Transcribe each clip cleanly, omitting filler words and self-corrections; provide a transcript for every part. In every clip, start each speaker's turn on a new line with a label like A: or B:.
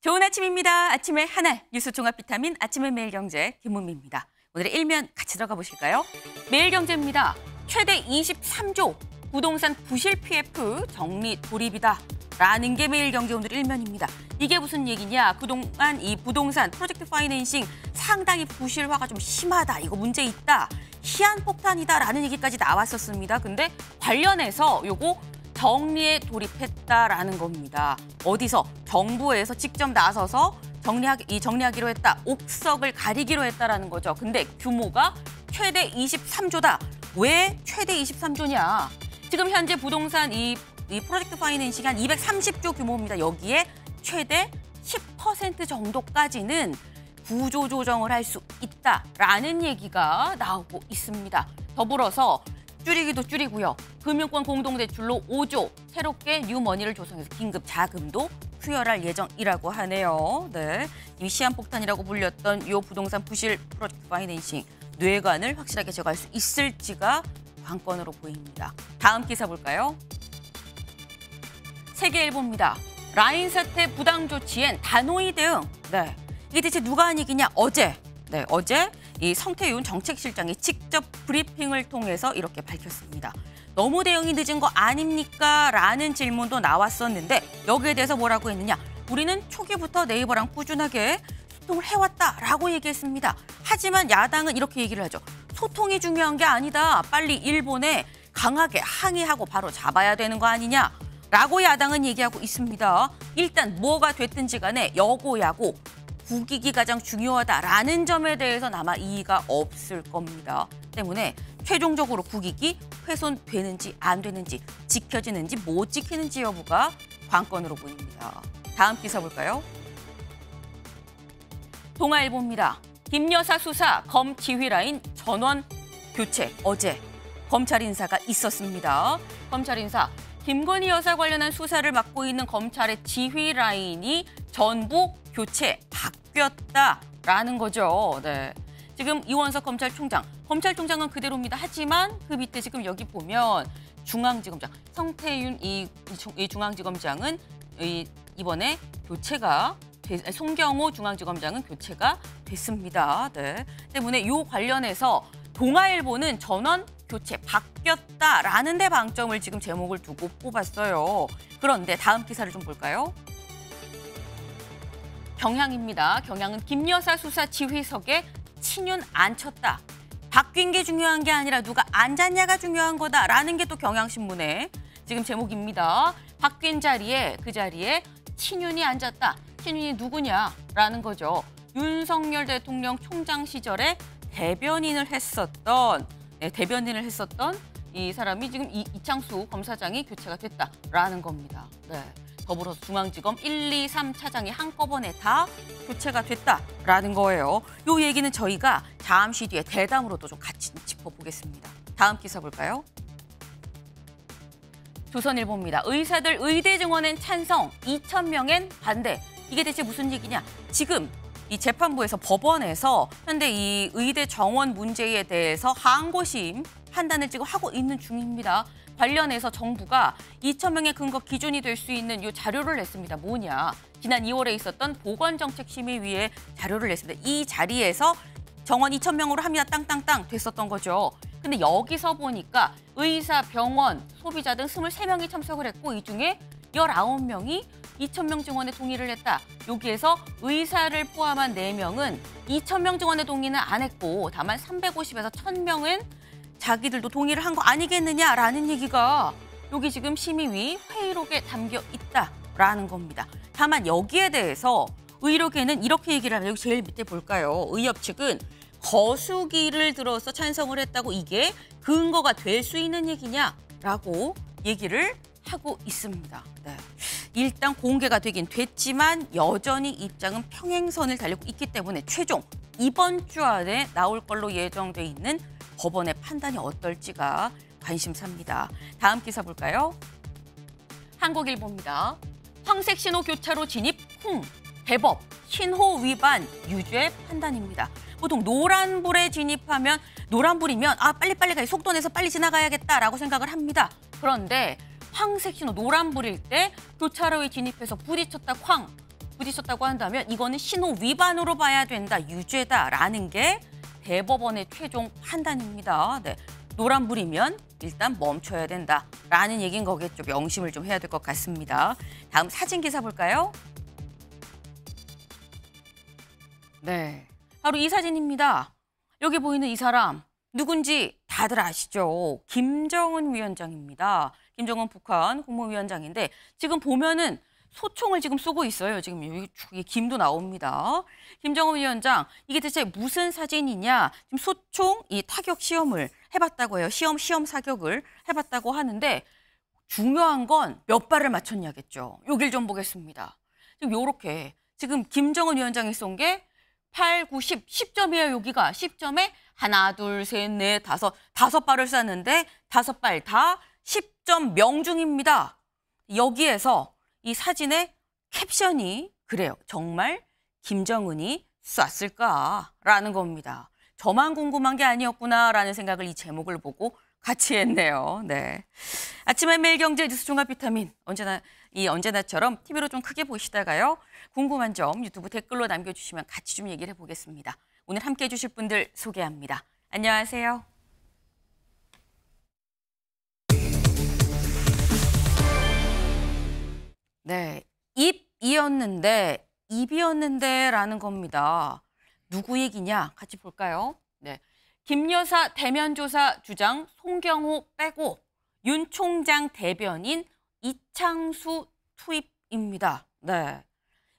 A: 좋은 아침입니다. 아침의 하나 뉴스 종합 비타민 아침의 매일경제 김은미입니다. 오늘의 일면 같이 들어가 보실까요? 매일경제입니다. 최대 23조 부동산 부실 PF 정리 돌입이다. 라는 게 매일경제 오늘 일면입니다. 이게 무슨 얘기냐? 그동안 이 부동산 프로젝트 파이낸싱 상당히 부실화가 좀 심하다. 이거 문제 있다. 시한폭탄이다라는 얘기까지 나왔었습니다. 근데 관련해서 요거 정리에 돌입했다라는 겁니다. 어디서? 정부에서 직접 나서서 정리하기로 했다. 옥석을 가리기로 했다라는 거죠. 근데 규모가 최대 23조다. 왜 최대 23조냐? 지금 현재 부동산 이 프로젝트 파이낸싱이 한 230조 규모입니다. 여기에 최대 10% 정도까지는 구조 조정을 할 수 있다라는 얘기가 나오고 있습니다. 더불어서 줄이기도 줄이고요. 금융권 공동대출로 5조 새롭게 뉴머니를 조성해서 긴급 자금도 수혈할 예정이라고 하네요. 네, 이미 시한폭탄이라고 불렸던 이 부동산 부실 프로젝트 파이낸싱 뇌관을 확실하게 제거할 수 있을지가 관건으로 보입니다. 다음 기사 볼까요? 세계일보입니다. 라인 사태 부당 조치엔 단호히 대응. 네, 이게 대체 누가 한 얘기냐? 어제 이 성태윤 정책실장이 직접 브리핑을 통해서 이렇게 밝혔습니다. 너무 대응이 늦은 거 아닙니까? 라는 질문도 나왔었는데 여기에 대해서 뭐라고 했느냐? 우리는 초기부터 네이버랑 꾸준하게 소통을 해왔다라고 얘기했습니다. 하지만 야당은 이렇게 얘기를 하죠. 소통이 중요한 게 아니다. 빨리 일본에 강하게 항의하고 바로 잡아야 되는 거 아니냐? 라고 야당은 얘기하고 있습니다. 일단 뭐가 됐든지 간에 여고야고 국익이 가장 중요하다라는 점에 대해서는 아마 이의가 없을 겁니다. 때문에 최종적으로 국익이 훼손되는지 안 되는지 지켜지는지 못 지키는지 여부가 관건으로 보입니다. 다음 기사 볼까요? 동아일보입니다. 김 여사 수사 검 지휘 라인 전원 교체. 어제 검찰 인사가 있었습니다. 검찰 인사. 김건희 여사 관련한 수사를 맡고 있는 검찰의 지휘 라인이 전부 교체, 바뀌었다라는 거죠. 네. 지금 이원석 검찰총장은 그대로입니다. 하지만 그 밑에 지금 여기 보면 중앙지검장, 성태윤 이 중앙지검장은 이번에 교체가 송경호 중앙지검장은 교체가 됐습니다. 네. 때문에 이 관련해서 동아일보는 전원 교체 바뀌었다라는 데 방점을 지금 제목을 두고 뽑았어요. 그런데 다음 기사를 좀 볼까요? 경향입니다. 경향은 김 여사 수사 지휘석에 친윤 앉혔다. 바뀐 게 중요한 게 아니라 누가 앉았냐가 중요한 거다라는 게 또 경향신문의 지금 제목입니다. 바뀐 자리에 그 자리에 친윤이 앉았다. 친윤이 누구냐라는 거죠. 윤석열 대통령 총장 시절에 대변인을 했었던 이 사람이 지금 이창수 검사장이 교체가 됐다라는 겁니다. 네. 더불어서 중앙지검 1, 2, 3 차장이 한꺼번에 다 교체가 됐다라는 거예요. 이 얘기는 저희가 잠시 뒤에 대담으로도 좀 같이 짚어보겠습니다. 다음 기사 볼까요? 조선일보입니다. 의사들 의대 증원엔 찬성, 2,000명엔 반대. 이게 대체 무슨 얘기냐? 지금 이 재판부에서 법원에서 현재 이 의대 정원 문제에 대해서 항고심 판단을 지금 하고 있는 중입니다. 관련해서 정부가 2,000명의 근거 기준이 될 수 있는 이 자료를 냈습니다. 뭐냐? 지난 2월에 있었던 보건정책심의위에 자료를 냈습니다. 이 자리에서 정원 2,000명으로 합니다. 땅땅땅 됐었던 거죠. 근데 여기서 보니까 의사, 병원, 소비자 등 23명이 참석을 했고 이 중에 19명이 2,000명 증원에 동의를 했다. 여기에서 의사를 포함한 4명은 2,000명 증원에 동의는 안 했고 다만 350에서 1,000명은 자기들도 동의를 한 거 아니겠느냐라는 얘기가 여기 지금 심의위 회의록에 담겨 있다라는 겁니다. 다만 여기에 대해서 의료계는 이렇게 얘기를 하면 여기 제일 밑에 볼까요? 의협 측은 거수기를 들어서 찬성을 했다고 이게 근거가 될 수 있는 얘기냐라고 얘기를 하고 있습니다. 네. 일단 공개가 되긴 됐지만 여전히 입장은 평행선을 달리고 있기 때문에 최종 이번 주 안에 나올 걸로 예정돼 있는 법원의 판단이 어떨지가 관심사입니다. 다음 기사 볼까요? 한국일보입니다. 황색 신호 교차로 진입 대법 신호 위반 유죄 판단입니다. 보통 노란불에 진입하면 노란불이면 빨리 가 속도 내서 빨리 지나가야겠다라고 생각을 합니다. 그런데 황색 신호 노란불일 때 교차로에 진입해서 부딪혔다 부딪혔다고 한다면 이거는 신호 위반으로 봐야 된다, 유죄다라는 게 대법원의 최종 판단입니다. 네, 노란불이면 일단 멈춰야 된다라는 얘기인 거겠죠. 명심을 좀 해야 될 것 같습니다. 다음 사진 기사 볼까요? 네, 바로 이 사진입니다. 여기 보이는 이 사람 누군지 다들 아시죠? 김정은 위원장입니다. 김정은 북한 국무위원장인데 지금 보면은 소총을 지금 쏘고 있어요. 지금 여기 김도 나옵니다. 김정은 위원장, 이게 대체 무슨 사진이냐? 지금 소총 이 타격 시험을 해봤다고 해요. 시험 사격을 해봤다고 하는데 중요한 건 몇 발을 맞췄냐겠죠. 여길 좀 보겠습니다. 지금 요렇게 지금 김정은 위원장이 쏜 게 8, 9, 10점이에요. 여기가 10점에 하나, 둘, 셋, 넷, 다섯 발을 쐈는데 5발 다 10점 명중입니다. 여기에서 이 사진의 캡션이 그래요. 정말 김정은이 쐈을까라는 겁니다. 저만 궁금한 게 아니었구나라는 생각을 이 제목을 보고 같이 했네요. 네. 아침에 매일경제 뉴스 종합 비타민 언제나처럼 TV로 좀 크게 보시다가요. 궁금한 점 유튜브 댓글로 남겨주시면 같이 좀 얘기를 해보겠습니다. 오늘 함께해 주실 분들 소개합니다. 안녕하세요. 네, 입이었는데라는 겁니다. 누구 얘기냐? 같이 볼까요? 네, 김 여사 대면 조사 주장 송경호 빼고 윤 총장 대변인 이창수 투입입니다. 네,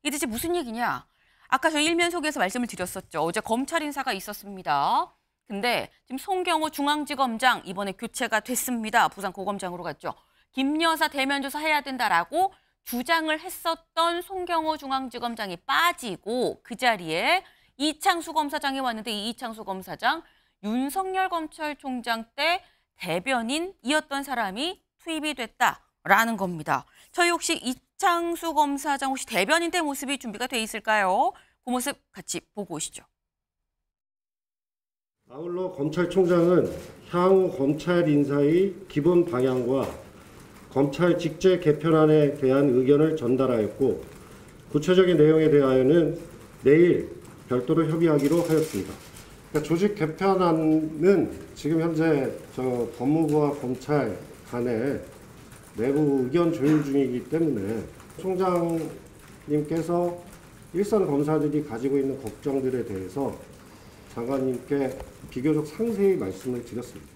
A: 이게 대체 무슨 얘기냐? 아까 저희 일면 소개에서 말씀을 드렸었죠. 어제 검찰 인사가 있었습니다. 근데 지금 송경호 중앙지검장 이번에 교체가 됐습니다. 부산고검장으로 갔죠. 김 여사 대면 조사 해야 된다라고 주장을 했었던 송경호 중앙지검장이 빠지고 그 자리에 이창수 검사장이 왔는데 이 이창수 검사장 윤석열 검찰총장 때 대변인이었던 사람이 투입이 됐다라는 겁니다. 저희 혹시 이창수 검사장 혹시 대변인 때 모습이 준비가 돼 있을까요? 그 모습 같이 보고 오시죠.
B: 아울러 검찰총장은 향후 검찰 인사의 기본 방향과 검찰 직제 개편안에 대한 의견을 전달하였고 구체적인 내용에 대하여는 내일 별도로 협의하기로 하였습니다. 그러니까 조직 개편안은 지금 현재 법무부와 검찰 간에 내부 의견 조율 중이기 때문에 총장님께서 일선 검사들이 가지고 있는 걱정들에 대해서 장관님께 비교적 상세히 말씀을 드렸습니다.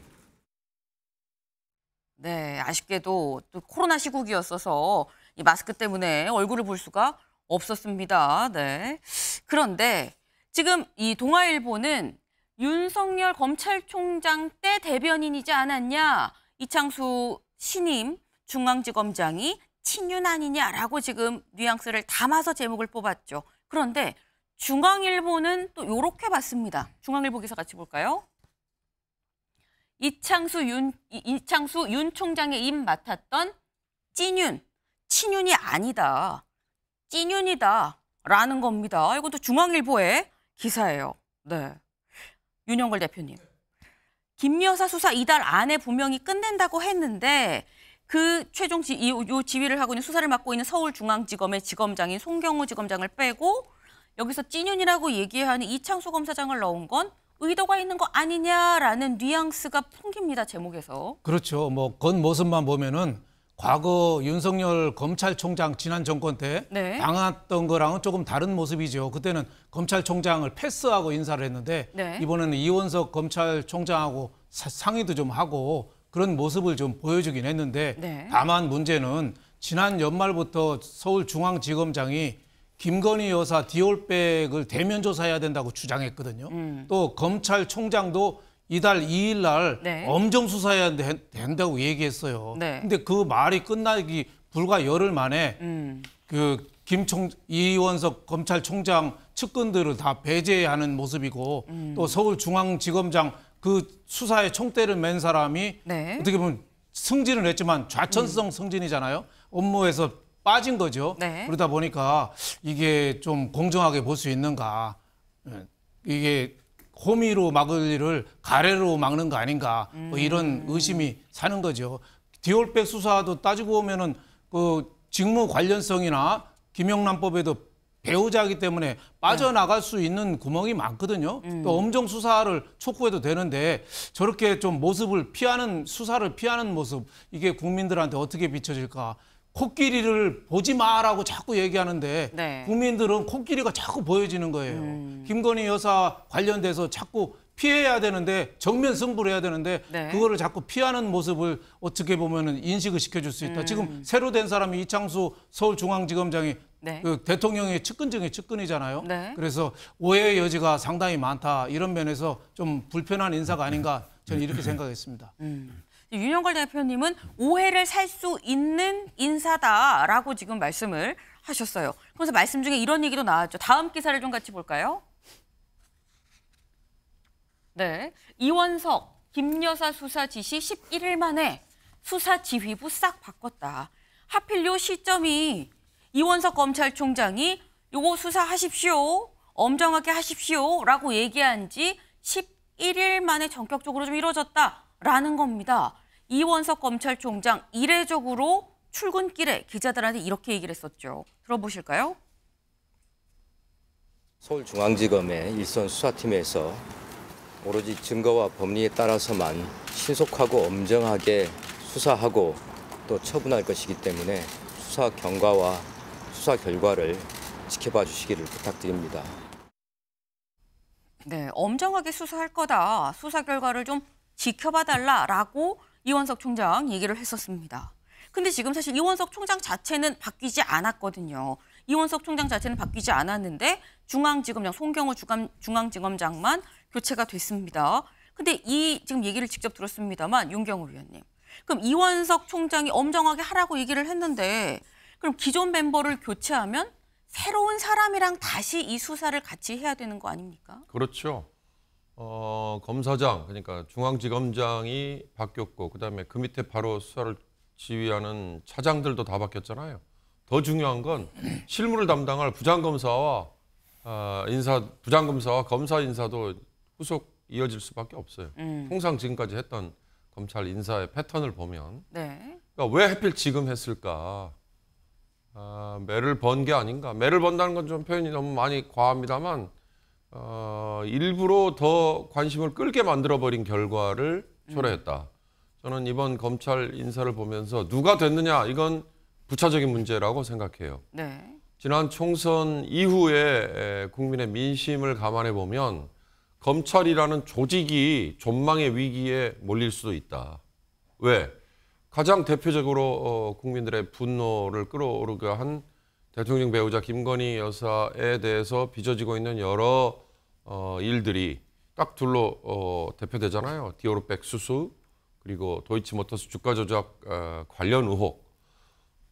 A: 네, 아쉽게도 또 코로나 시국이었어서 이 마스크 때문에 얼굴을 볼 수가 없었습니다. 네. 그런데 지금 이 동아일보는 윤석열 검찰총장 때 대변인이지 않았냐? 이창수 신임 중앙지검장이 친윤 아니냐라고 지금 뉘앙스를 담아서 제목을 뽑았죠. 그런데 중앙일보는 또 이렇게 봤습니다. 중앙일보 기사 같이 볼까요? 이창수 윤 총장의 입 맡았던 친윤이 아니다. 찐윤이다라는 겁니다. 이것도 중앙일보의 기사예요. 네, 윤영걸 대표님. 김 여사 수사 이달 안에 분명히 끝낸다고 했는데 그 최종 지휘를 하고 있는 수사를 맡고 있는 서울중앙지검의 지검장인 송경호 지검장을 빼고 여기서 찐윤이라고 얘기하는 이창수 검사장을 넣은 건 의도가 있는 거 아니냐라는 뉘앙스가 풍깁니다. 제목에서.
C: 그렇죠. 뭐 겉모습만 보면은 과거 윤석열 검찰총장 지난 정권 때
A: 네.
C: 당했던 거랑은 조금 다른 모습이죠. 그때는 검찰총장을 패스하고 인사를 했는데
A: 네.
C: 이번에는 이원석 검찰총장하고 상의도 좀 하고 그런 모습을 좀 보여주긴 했는데
A: 네.
C: 다만 문제는 지난 연말부터 서울중앙지검장이 김건희 여사 디올백을 대면 조사해야 된다고 주장했거든요. 또 검찰총장도 이달 2일 날
A: 네.
C: 엄정 수사해야 된다고 얘기했어요.
A: 네.
C: 근데 그 말이 끝나기 불과 열흘 만에 그 이원석 검찰총장 측근들을 다 배제하는 모습이고 또 서울중앙지검장 그 수사에 총대를 맨 사람이
A: 네.
C: 어떻게 보면 승진을 했지만 좌천성 승진이잖아요. 업무에서 빠진 거죠.
A: 네.
C: 그러다 보니까 이게 좀 공정하게 볼 수 있는가. 이게 호미로 막을 일을 가래로 막는 거 아닌가. 뭐 이런 의심이 사는 거죠. 디올백 수사도 따지고 보면은 그 직무 관련성이나 김영란법에도 배우자이기 때문에 빠져나갈 수 있는 구멍이 많거든요. 또 엄정 수사를 촉구해도 되는데 저렇게 좀 모습을 피하는 수사를 피하는 모습 이게 국민들한테 어떻게 비춰질까? 코끼리를 보지 마라고 자꾸 얘기하는데
A: 네.
C: 국민들은 코끼리가 자꾸 보여지는 거예요. 김건희 여사 관련돼서 자꾸 피해야 되는데 정면 승부를 해야 되는데
A: 네.
C: 그거를 자꾸 피하는 모습을 어떻게 보면은 인식을 시켜줄 수 있다. 지금 새로 된 사람이 이창수 서울중앙지검장이
A: 네.
C: 그 대통령의 측근 중에 측근이잖아요.
A: 네.
C: 그래서 오해의 여지가 상당히 많다. 이런 면에서 좀 불편한 인사가 아닌가 저는 이렇게 생각했습니다.
A: 윤영걸 대표님은 오해를 살 수 있는 인사다라고 지금 말씀을 하셨어요. 그래서 말씀 중에 이런 얘기도 나왔죠. 다음 기사를 좀 같이 볼까요? 네, 이원석, 김여사 수사 지시 11일 만에 수사 지휘부 싹 바꿨다. 하필 요 시점이 이원석 검찰총장이 요거 수사하십시오, 엄정하게 하십시오라고 얘기한 지 11일 만에 전격적으로 좀 이루어졌다라는 겁니다. 이원석 검찰총장 이례적으로 출근길에 기자들한테 이렇게 얘기를 했었죠. 들어보실까요?
D: 서울중앙지검의 일선 수사팀에서 오로지 증거와 법리에 따라서만 신속하고 엄정하게 수사하고 또 처분할 것이기 때문에 수사 경과와 수사 결과를 지켜봐 주시기를 부탁드립니다.
A: 네, 엄정하게 수사할 거다. 수사 결과를 좀 지켜봐 달라라고 이원석 총장 얘기를 했었습니다. 근데 지금 사실 이원석 총장 자체는 바뀌지 않았거든요. 이원석 총장 자체는 바뀌지 않았는데 중앙지검장 송경호 중앙지검장만 교체가 됐습니다. 근데 이 지금 얘기를 직접 들었습니다만 윤경호 위원님. 그럼 이원석 총장이 엄정하게 하라고 얘기를 했는데 그럼 기존 멤버를 교체하면 새로운 사람이랑 다시 이 수사를 같이 해야 되는 거 아닙니까?
E: 그렇죠. 검사장, 그러니까 중앙지검장이 바뀌었고 그다음에 그 밑에 바로 수사를 지휘하는 차장들도 다 바뀌었잖아요. 더 중요한 건 실무를 담당할 부장검사와 부장검사와 검사 인사도 후속 이어질 수밖에 없어요. 통상 지금까지 했던 검찰 인사의 패턴을 보면
A: 네.
E: 그러니까 왜 하필 지금 했을까? 매를 번 게 아닌가? 매를 번다는 건 좀 표현이 너무 많이 과합니다만 일부러 더 관심을 끌게 만들어버린 결과를 초래했다. 저는 이번 검찰 인사를 보면서 누가 됐느냐 이건 부차적인 문제라고 생각해요.
A: 네.
E: 지난 총선 이후에 국민의 민심을 감안해 보면 검찰이라는 조직이 존망의 위기에 몰릴 수도 있다. 왜? 가장 대표적으로 국민들의 분노를 끌어오르게 한 대통령 배우자 김건희 여사에 대해서 빚어지고 있는 여러 일들이 딱 둘로 대표되잖아요. 디오르백 수수 그리고 도이치모터스 주가 조작 관련 의혹.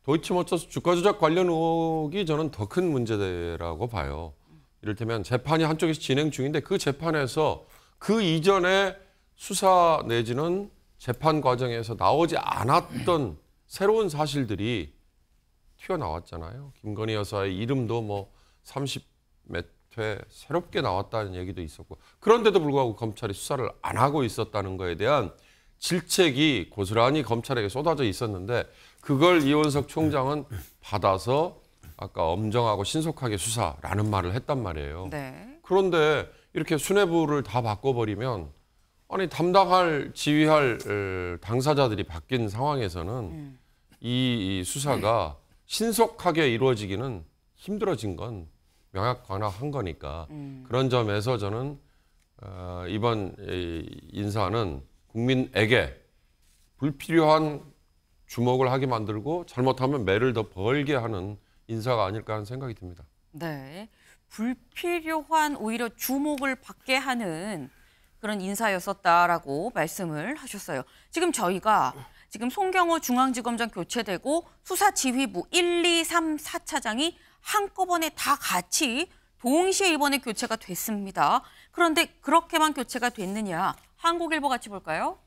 E: 도이치모터스 주가 조작 관련 의혹이 저는 더 큰 문제라고 봐요. 이를테면 재판이 한쪽에서 진행 중인데 그 재판에서 그 이전에 수사 내지는 재판 과정에서 나오지 않았던 새로운 사실들이 튀어나왔잖아요. 김건희 여사의 이름도 뭐 30몇 회 새롭게 나왔다는 얘기도 있었고 그런데도 불구하고 검찰이 수사를 안 하고 있었다는 거에 대한 질책이 고스란히 검찰에게 쏟아져 있었는데 그걸 이원석 총장은 받아서 아까 엄정하고 신속하게 수사라는 말을 했단 말이에요.
A: 네.
E: 그런데 이렇게 수뇌부를 다 바꿔버리면 아니 담당할 지휘할 당사자들이 바뀐 상황에서는 이 수사가 신속하게 이루어지기는 힘들어진 건 명확한 거니까 그런 점에서 저는 이번 인사는 국민에게 불필요한 주목을 하게 만들고 잘못하면 매를 더 벌게 하는 인사가 아닐까 하는 생각이 듭니다.
A: 네. 불필요한 오히려 주목을 받게 하는 그런 인사였었다라고 말씀을 하셨어요. 지금 저희가 지금 송경호 중앙지검장 교체되고 수사지휘부 1, 2, 3, 4차장이 한꺼번에 다 같이 동시에 이번에 교체가 됐습니다. 그런데 그렇게만 교체가 됐느냐? 한국일보 같이 볼까요?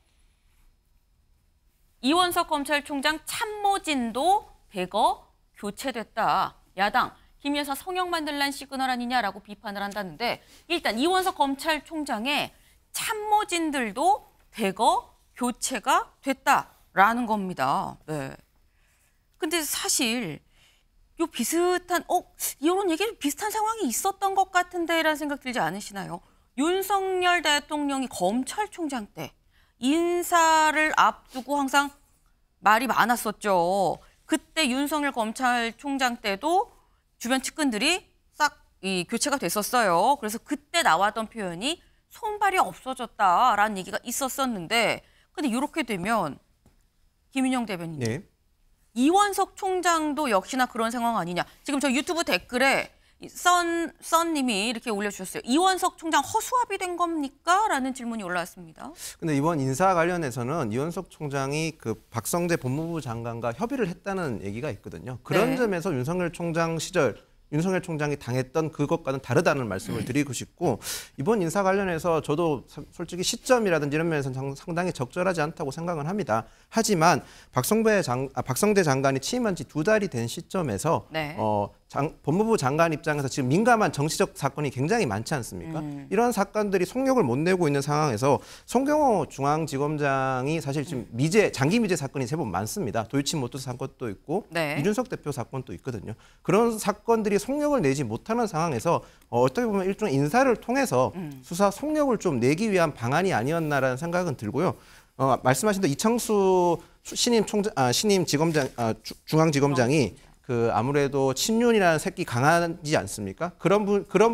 A: 이원석 검찰총장 참모진도 대거 교체됐다. 야당, 김 여사 성형 만들란 시그널 아니냐라고 비판을 한다는데 일단 이원석 검찰총장의 참모진들도 대거 교체가 됐다라는 겁니다. 네. 근데 사실 요 비슷한 이런 얘기 비슷한 상황이 있었던 것 같은데라는 생각 들지 않으시나요? 윤석열 대통령이 검찰총장 때 인사를 앞두고 항상 말이 많았었죠. 그때 윤석열 검찰총장 때도 주변 측근들이 싹 교체가 됐었어요. 그래서 그때 나왔던 표현이 손발이 없어졌다라는 얘기가 있었었는데 근데 이렇게 되면 김윤영 대변인
F: 네.
A: 이원석 총장도 역시나 그런 상황 아니냐. 지금 저 유튜브 댓글에 썬님이 이렇게 올려주셨어요. 이원석 총장 허수아비 된 겁니까? 라는 질문이 올라왔습니다.
F: 근데 이번 인사 관련해서는 이원석 총장이 그 박성재 법무부 장관과 협의를 했다는 얘기가 있거든요. 그런
A: 네.
F: 점에서 윤석열 총장 시절 윤석열 총장이 당했던 그것과는 다르다는 말씀을 드리고 싶고 이번 인사 관련해서 저도 솔직히 시점이라든지 이런 면에서는 상당히 적절하지 않다고 생각은 합니다. 하지만 박성재 장관이 취임한 지 2달이 된 시점에서
A: 네.
F: 법무부 장관 입장에서 지금 민감한 정치적 사건이 굉장히 많지 않습니까? 이런 사건들이 속력을 못 내고 있는 상황에서 송경호 중앙지검장이 사실 지금 장기 미제 사건이 제법 많습니다. 도이치모터스 사건도 있고
A: 네.
F: 이준석 대표 사건도 있거든요. 그런 사건들이 속력을 내지 못하는 상황에서 어떻게 보면 일종의 인사를 통해서 수사 속력을 좀 내기 위한 방안이 아니었나라는 생각은 들고요. 말씀하신 대로 이창수 신임 지검장, 중앙지검장이 그 아무래도 친윤이라는 색이 강하지 않습니까? 그런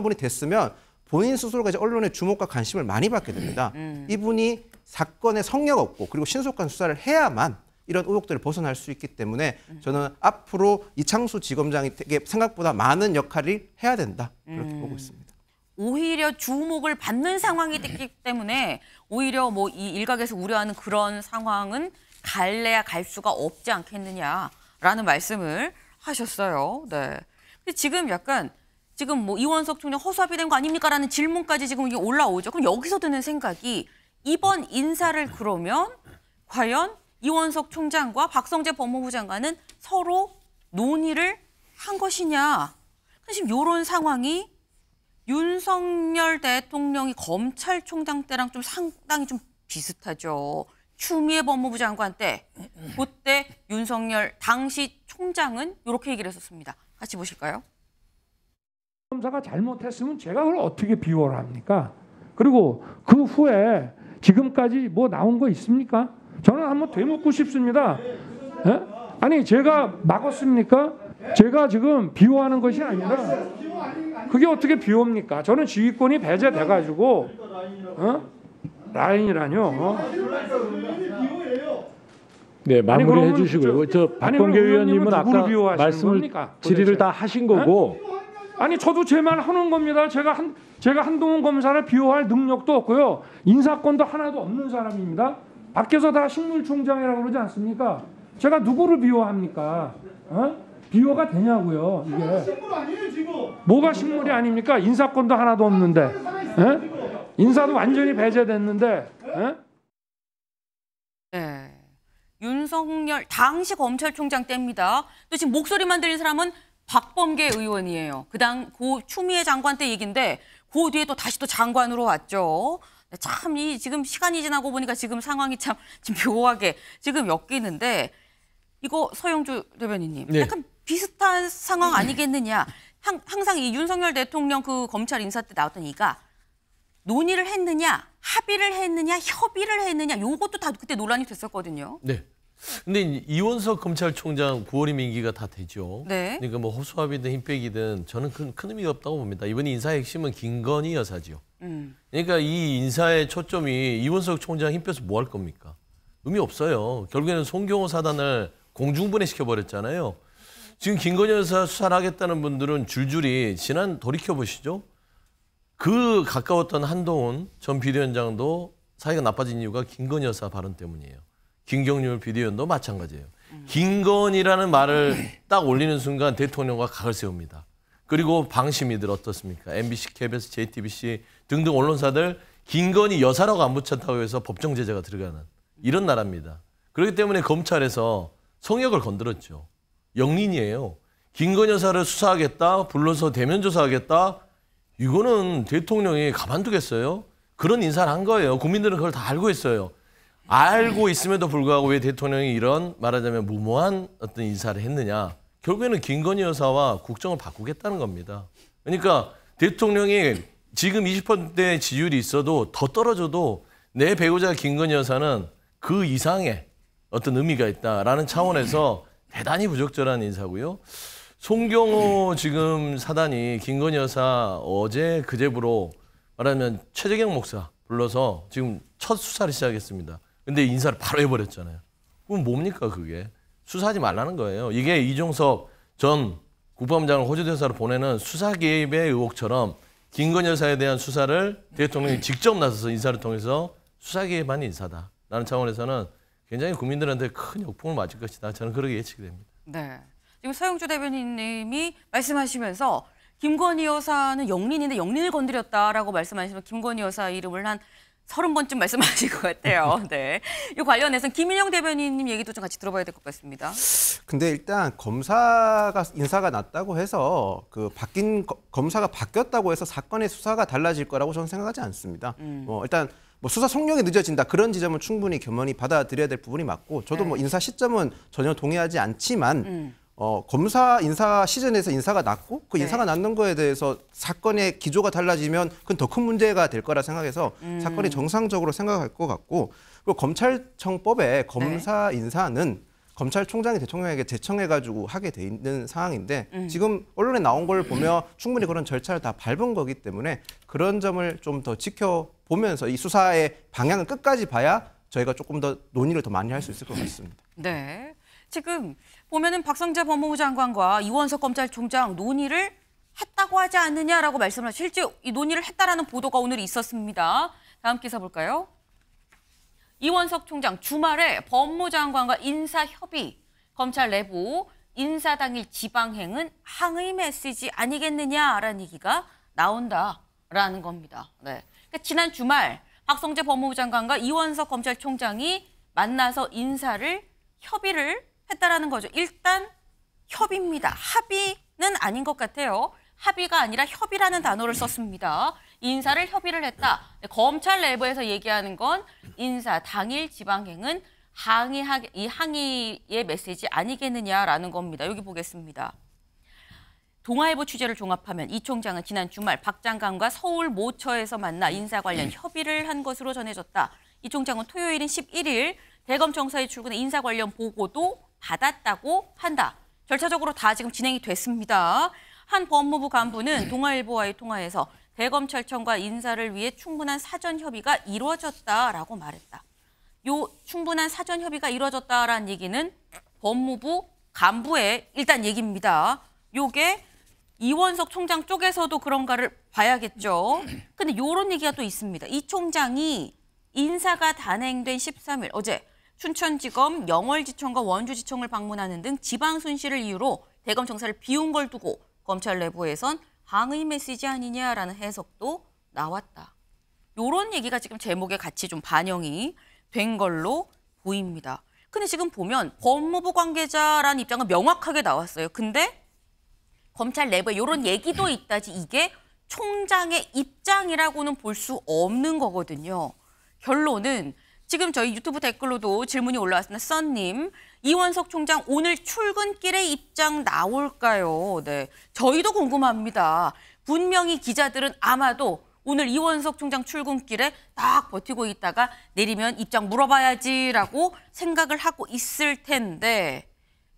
F: 분이 됐으면 본인 스스로가 이제 언론의 주목과 관심을 많이 받게 됩니다. 이분이 사건에 성역 없고 그리고 신속한 수사를 해야만 이런 의혹들을 벗어날 수 있기 때문에 저는 앞으로 이창수 지검장이 되게 생각보다 많은 역할을 해야 된다 그렇게 보고 있습니다.
A: 오히려 주목을 받는 상황이 됐기 때문에 오히려 뭐 이 일각에서 우려하는 그런 상황은 갈래야 갈 수가 없지 않겠느냐라는 말씀을 하셨어요. 네. 근데 지금 약간 뭐 이원석 총장 허수아비 된 거 아닙니까라는 질문까지 지금 이게 올라오죠. 그럼 여기서 드는 생각이 이번 인사를 그러면 과연 이원석 총장과 박성재 법무부 장관은 서로 논의를 한 것이냐. 지금 이런 상황이 윤석열 대통령이 검찰총장 때랑 좀 상당히 좀 비슷하죠. 추미애 법무부 장관 때 그때 윤석열 당시 총장은 이렇게 얘기를 했었습니다. 같이 보실까요?
G: 검사가 잘못했으면 제가 그걸 어떻게 비호를 합니까? 그리고 그 후에 지금까지 뭐 나온 거 있습니까? 저는 한번 되묻고 싶습니다. 에? 아니 제가 막았습니까? 제가 지금 비호하는 것이 아니라 그게 어떻게 비호입니까? 저는 지휘권이 배제돼가지고 라인이라뇨.
H: 네, 마무리해 주시고요. 저 박범계 의원님은 아까 말씀을 질의를 다 하신 거고.
G: 아니 저도 제 말 하는 겁니다. 제가 한동훈 검사를 비호할 능력도 없고요. 인사권도 하나도 없는 사람입니다. 밖에서 다 식물총장이라고 그러지 않습니까? 제가 누구를 비호합니까? 비호가 되냐고요. 이게 식물 아니에요 지금. 뭐가 식물이 아닙니까? 인사권도 하나도 없는데. 인사도 완전히 배제됐는데.
A: 네. 윤석열 당시 검찰총장 때입니다. 또 지금 목소리만 들린 사람은 박범계 의원이에요. 고 추미애 장관 때 얘긴데 그 뒤에 또 다시 또 장관으로 왔죠. 참 지금 시간이 지나고 보니까 지금 상황이 참 묘하게 지금 엮이는데 이거 서영주 대변인님
E: 네.
A: 약간 비슷한 상황 아니겠느냐. 항상 이 윤석열 대통령 그 검찰 인사 때 나왔던 얘기가 논의를 했느냐, 합의를 했느냐, 협의를 했느냐 요것도 다 그때 논란이 됐었거든요.
I: 네. 근데 이원석 검찰총장 9월이면 임기가 다 되죠.
A: 네.
I: 그러니까 뭐 허수아비든 힘빼기든 저는 큰 의미가 없다고 봅니다. 이번 인사의 핵심은 김건희 여사죠. 그러니까 이 인사의 초점이 이원석 총장 힘 빼서 뭐 할 겁니까? 의미 없어요. 결국에는 송경호 사단을 공중분해시켜버렸잖아요. 지금 김건희 여사 수사를 하겠다는 분들은 줄줄이 지난 돌이켜보시죠. 그 가까웠던 한동훈 전 비대위원장도 사이가 나빠진 이유가 김건희 여사 발언 때문이에요. 김경률 비대위원도 마찬가지예요. 김건희라는 말을 딱 올리는 순간 대통령과 각을 세웁니다. 그리고 방심이들 어떻습니까? MBC, KBS, JTBC 등등 언론사들 김건희 여사라고 안 붙였다고 해서 법정 제재가 들어가는 이런 나라입니다. 그렇기 때문에 검찰에서 성역을 건드렸죠. 영린이에요. 김건희 여사를 수사하겠다, 불러서 대면 조사하겠다. 이거는 대통령이 가만두겠어요? 그런 인사를 한 거예요. 국민들은 그걸 다 알고 있어요. 알고 있음에도 불구하고 왜 대통령이 이런 말하자면 무모한 어떤 인사를 했느냐. 결국에는 김건희 여사와 국정을 바꾸겠다는 겁니다. 그러니까 대통령이 지금 20% 지지율이 있어도 더 떨어져도 내 배우자 김건희 여사는 그 이상의 어떤 의미가 있다라는 차원에서 대단히 부적절한 인사고요. 송경호 지금 사단이 김건희 여사 어제 그제부로 말하면 최재경 목사 불러서 지금 첫 수사를 시작했습니다. 근데 인사를 바로 해버렸잖아요. 그럼 뭡니까 그게? 수사하지 말라는 거예요. 이게 이종석 전 국방부장을 호주 대사로 보내는 수사 개입의 의혹처럼 김건희 여사에 대한 수사를 대통령이 직접 나서서 인사를 통해서 수사 개입한 인사다라는 차원에서는 굉장히 국민들한테 큰 역풍을 맞을 것이다. 저는 그렇게 예측이 됩니다.
A: 네. 지금 서영주 대변인님이 말씀하시면서 김건희 여사는 영린인데 영린을 건드렸다라고 말씀하시면 김건희 여사 이름을 한 30번쯤 말씀하신 것 같아요. 네. 이 관련해서는 김인영 대변인님 얘기도 좀 같이 들어봐야 될 것 같습니다. 근데
F: 일단 검사가 인사가 났다고 해서 그 바뀐 검사가 바뀌었다고 해서 사건의 수사가 달라질 거라고 저는 생각하지 않습니다. 일단 뭐 수사 속력이 늦어진다 그런 지점은 충분히 겸허히 받아들여야 될 부분이 맞고 저도 뭐 인사 시점은 전혀 동의하지 않지만 검사 인사 시즌에서 인사가 났고 그 인사가 났는 거에 대해서 사건의 기조가 달라지면 그건 더 큰 문제가 될 거라 생각해서 사건이 정상적으로 생각할 것 같고 그리고 검찰청법에 검사 인사는 검찰총장이 대통령에게 제청해가지고 하게 돼 있는 상황인데 지금 언론에 나온 걸 보면 충분히 그런 절차를 다 밟은 거기 때문에 그런 점을 좀 더 지켜보면서 이 수사의 방향을 끝까지 봐야 저희가 조금 더 논의를 더 많이 할 수 있을 것 같습니다.
A: 네. 지금 보면은 박성재 법무부 장관과 이원석 검찰총장 논의를 했다고 하지 않느냐라고 말씀을 하시죠. 실제 이 논의를 했다라는 보도가 오늘 있었습니다. 다음 기사 볼까요? 이원석 총장 주말에 법무부 장관과 인사협의, 검찰 내부 인사 당일 지방행은 항의 메시지 아니겠느냐라는 얘기가 나온다라는 겁니다. 네. 그러니까 지난 주말 박성재 법무부 장관과 이원석 검찰총장이 만나서 협의를 했다라는 거죠. 일단 협의입니다. 합의는 아닌 것 같아요. 합의가 아니라 협의라는 단어를 썼습니다. 인사를 협의를 했다. 검찰 내부에서 얘기하는 건 인사 당일 지방행은 이 항의의 메시지 아니겠느냐라는 겁니다. 여기 보겠습니다. 동아일보 취재를 종합하면 이 총장은 지난 주말 박 장관과 서울 모처에서 만나 인사 관련 협의를 한 것으로 전해졌다. 이 총장은 토요일인 11일 대검청사에 출근해 인사 관련 보고도 받았다고 한다. 절차적으로 다 지금 진행이 됐습니다. 한 법무부 간부는 동아일보와의 통화에서 대검찰청과 인사를 위해 충분한 사전 협의가 이루어졌다라고 말했다. 요 충분한 사전 협의가 이루어졌다라는 얘기는 법무부 간부의 일단 얘기입니다. 요게 이원석 총장 쪽에서도 그런가를 봐야겠죠. 근데 요런 얘기가 또 있습니다. 이 총장이 인사가 단행된 13일 어제 춘천지검, 영월지청과 원주지청을 방문하는 등 지방 순시를 이유로 대검청사를 비운 걸 두고 검찰 내부에선 항의 메시지 아니냐라는 해석도 나왔다. 이런 얘기가 지금 제목에 같이 좀 반영이 된 걸로 보입니다. 근데 지금 보면 법무부 관계자라는 입장은 명확하게 나왔어요. 근데 검찰 내부에 이런 얘기도 있다지 이게 총장의 입장이라고는 볼 수 없는 거거든요. 결론은 지금 저희 유튜브 댓글로도 질문이 올라왔습니다. 썬님, 이원석 총장 오늘 출근길에 입장 나올까요? 네, 저희도 궁금합니다. 분명히 기자들은 아마도 오늘 이원석 총장 출근길에 딱 버티고 있다가 내리면 입장 물어봐야지라고 생각을 하고 있을 텐데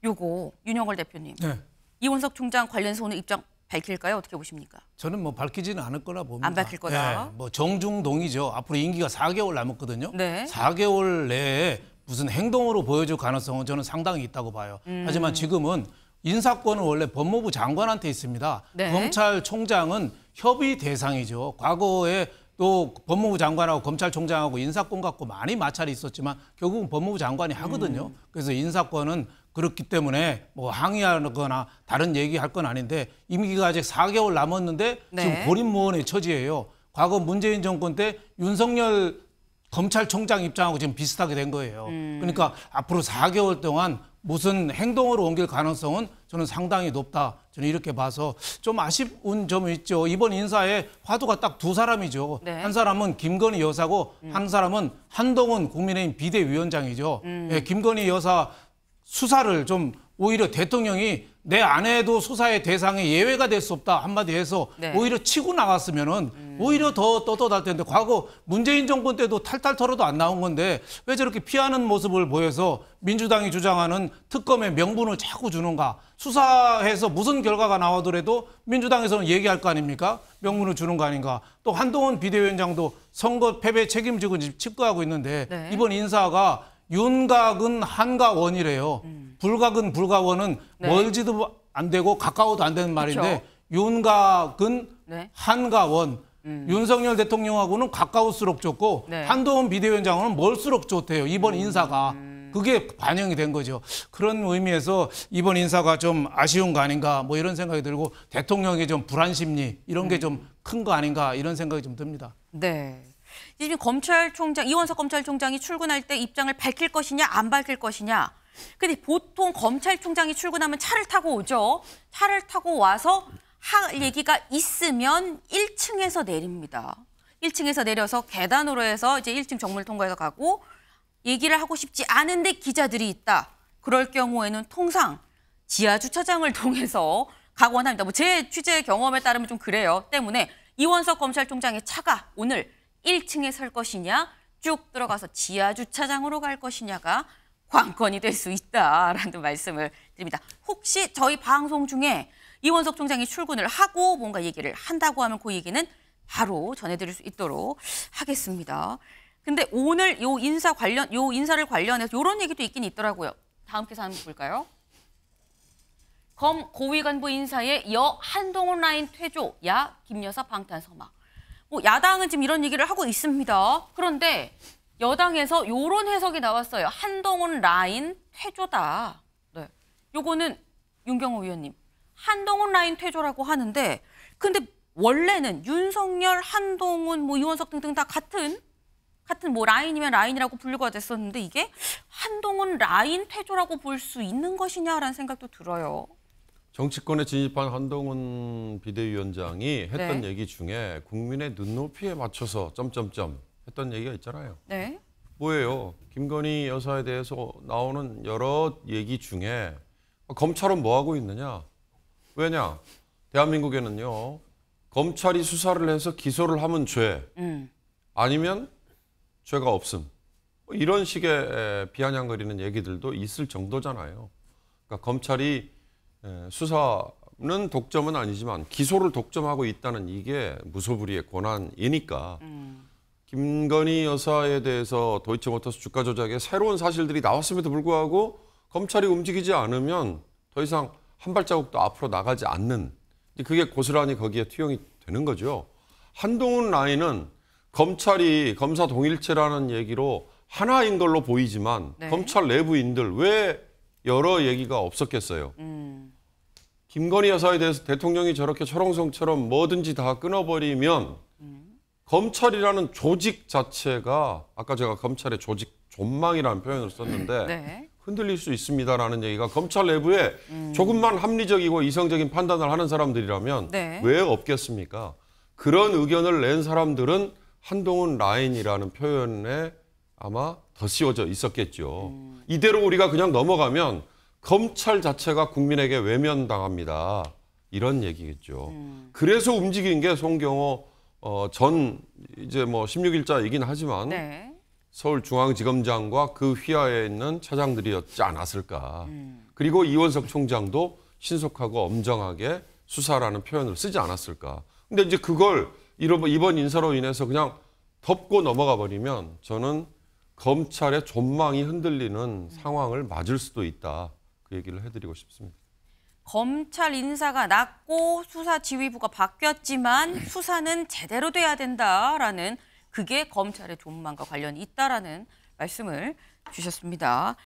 A: 요거 윤영걸 대표님,
C: 네.
A: 이원석 총장 관련해서 오늘 입장 밝힐까요? 어떻게 보십니까?
C: 저는 뭐 밝히지는 않을 거라 봅니다.
A: 안 밝힐 거다.
C: 네, 뭐 정중동의죠. 앞으로 임기가 4개월 남았거든요.
A: 네.
C: 4개월 내에 무슨 행동으로 보여줄 가능성은 저는 상당히 있다고 봐요. 하지만 지금은 인사권은 원래 법무부 장관한테 있습니다.
A: 네.
C: 검찰총장은 협의 대상이죠. 과거에 또 법무부 장관하고 검찰총장하고 인사권 갖고 많이 마찰이 있었지만 결국은 법무부 장관이 하거든요. 그래서 인사권은 그렇기 때문에 뭐 항의하거나 다른 얘기할 건 아닌데 임기가 아직 4개월 남았는데
A: 네.
C: 지금 고립무원의 처지예요. 과거 문재인 정권 때 윤석열 검찰총장 입장하고 지금 비슷하게 된 거예요. 그러니까 앞으로 4개월 동안 무슨 행동으로 옮길 가능성은 저는 상당히 높다. 저는 이렇게 봐서 좀 아쉬운 점이 있죠. 이번 인사에 화두가 딱 두 사람이죠.
A: 네.
C: 한 사람은 김건희 여사고 한 사람은 한동훈 국민의힘 비대위원장이죠. 예, 김건희 여사 수사를 좀 오히려 대통령이 내 아내도 수사의 대상의 예외가 될 수 없다 한마디 해서
A: 네.
C: 오히려 치고 나갔으면은 오히려 더 떳떳할 텐데 과거 문재인 정권 때도 탈탈 털어도 안 나온 건데 왜 저렇게 피하는 모습을 보여서 민주당이 주장하는 특검의 명분을 자꾸 주는가? 수사해서 무슨 결과가 나오더라도 민주당에서는 얘기할 거 아닙니까? 명분을 주는 거 아닌가? 또 한동훈 비대위원장도 선거 패배 책임지고 칩거하고 있는데
A: 네.
C: 이번 인사가 윤곽은 한가원이래요. 불각은 불가원은
A: 네.
C: 멀지도 안 되고 가까워도 안 되는 말인데
A: 그쵸?
C: 윤곽은
A: 네.
C: 한가원. 윤석열 대통령하고는 가까울수록 좋고
A: 네.
C: 한동훈 비대위원장은 멀수록 좋대요. 이번 인사가. 그게 반영이 된 거죠. 그런 의미에서 이번 인사가 좀 아쉬운 거 아닌가 뭐 이런 생각이 들고 대통령의 좀 불안 심리 이런 게 좀 큰 거 아닌가 이런 생각이 좀 듭니다.
A: 네. 지금 검찰총장 이원석 검찰총장이 출근할 때 입장을 밝힐 것이냐 안 밝힐 것이냐. 근데 보통 검찰총장이 출근하면 차를 타고 오죠. 차를 타고 와서 할 얘기가 있으면 1층에서 내립니다. 1층에서 내려서 계단으로 해서 이제 1층 정문을 통과해서 가고 얘기를 하고 싶지 않은데 기자들이 있다. 그럴 경우에는 통상 지하 주차장을 통해서 가곤 합니다. 뭐 제 취재 경험에 따르면 좀 그래요. 때문에 이원석 검찰총장의 차가 오늘 1층에 설 것이냐 쭉 들어가서 지하 주차장으로 갈 것이냐가 관건이 될 수 있다라는 말씀을 드립니다. 혹시 저희 방송 중에 이원석 총장이 출근을 하고 뭔가 얘기를 한다고 하면 그 얘기는 바로 전해드릴 수 있도록 하겠습니다. 근데 오늘 요 인사를 관련해서 이런 얘기도 있긴 있더라고요. 다음 기사 한번 볼까요? 검 고위 간부 인사의 여 한동훈 라인 퇴조, 야 김여사 방탄 서막. 뭐 야당은 지금 이런 얘기를 하고 있습니다. 그런데 여당에서 이런 해석이 나왔어요. 한동훈 라인 퇴조다. 네, 요거는 윤경호 의원님. 한동훈 라인 퇴조라고 하는데 근데 원래는 윤석열, 한동훈, 뭐 이원석 등등 다 같은 뭐 라인이면 라인이라고 분류가 됐었는데 이게 한동훈 라인 퇴조라고 볼 수 있는 것이냐라는 생각도 들어요.
E: 정치권에 진입한 한동훈 비대위원장이 했던
A: 네.
E: 얘기 중에 국민의 눈높이에 맞춰서 점점점 했던 얘기가 있잖아요.
A: 네.
E: 뭐예요? 김건희 여사에 대해서 나오는 여러 얘기 중에 검찰은 뭐 하고 있느냐? 왜냐? 대한민국에는요. 검찰이 수사를 해서 기소를 하면 죄, 아니면 죄가 없음. 이런 식의 비아냥거리는 얘기들도 있을 정도잖아요. 그러니까 검찰이 수사는 독점은 아니지만 기소를 독점하고 있다는 이게 무소불위의 권한이니까 김건희 여사에 대해서 도이치모터스 주가 조작에 새로운 사실들이 나왔음에도 불구하고 검찰이 움직이지 않으면 더 이상 한 발자국도 앞으로 나가지 않는 그게 고스란히 거기에 투영이 되는 거죠. 한동훈 라인은 검찰이 검사 동일체라는 얘기로 하나인 걸로 보이지만
A: 네.
E: 검찰 내부인들 왜 여러 얘기가 없었겠어요. 김건희 여사에 대해서 대통령이 저렇게 철옹성처럼 뭐든지 다 끊어버리면 검찰이라는 조직 자체가 아까 제가 검찰의 조직 존망이라는 표현을 썼는데
A: 네.
E: 흔들릴 수 있습니다라는 얘기가 검찰 내부에 조금만 합리적이고 이성적인 판단을 하는 사람들이라면
A: 네.
E: 왜 없겠습니까? 그런 의견을 낸 사람들은 한동훈 라인이라는 표현에 아마 더 씌워져 있었겠죠. 이대로 우리가 그냥 넘어가면 검찰 자체가 국민에게 외면당합니다. 이런 얘기겠죠. 그래서 움직인 게 송경호 전 이제 뭐 16일자이긴 하지만
A: 네.
E: 서울중앙지검장과 그 휘하에 있는 차장들이었지 않았을까. 그리고 이원석 총장도 신속하고 엄정하게 수사라는 표현을 쓰지 않았을까. 근데 이제 그걸 이번 인사로 인해서 그냥 덮고 넘어가 버리면 저는 검찰의 존망이 흔들리는 상황을 맞을 수도 있다. 그 얘기를 해드리고 싶습니다.
A: 검찰 인사가 났고 수사 지휘부가 바뀌었지만 수사는 제대로 돼야 된다라는 그게 검찰의 존망과 관련이 있다라는 말씀을 주셨습니다.